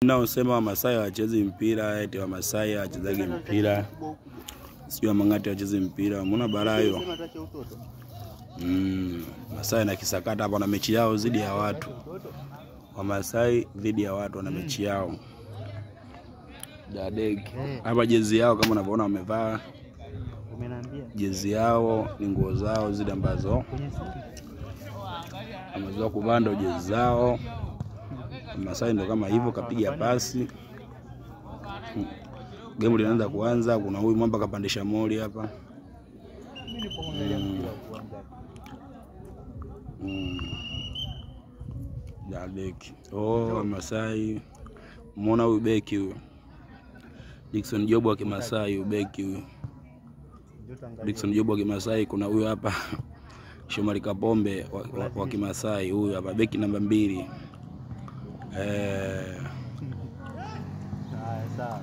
Na usema Wamasai hawachezi mpira, eti Wamasai hawachezaji mpira. Sio Mang'ati hawachezi mpira. Mbona balaa hiyo? Masai na Kisakata hapa na mechi yao dhidi ya watu. Wamasai dhidi ya watu na mechi yao. Dadeki. Hapa jezi yao kama unavyoona wamevaa. Jezi yao ni nguo zao zile ambazo wamezoea kuvaa, ndio jezi zao. Masai ndo kama hivyo, kapiga pasi. Game linaanza kuanza, kuna huyu mwamba kapandisha moli hapa. Dadeki. Masai. Muona huyu beki huyu. Dickson Job wa Kimasai huyu beki huyu. Dickson Job wa Kimasai. Kuna huyu hapa Shomari Kapombe wa Kimasai huyu hapa beki namba 2. Sawa.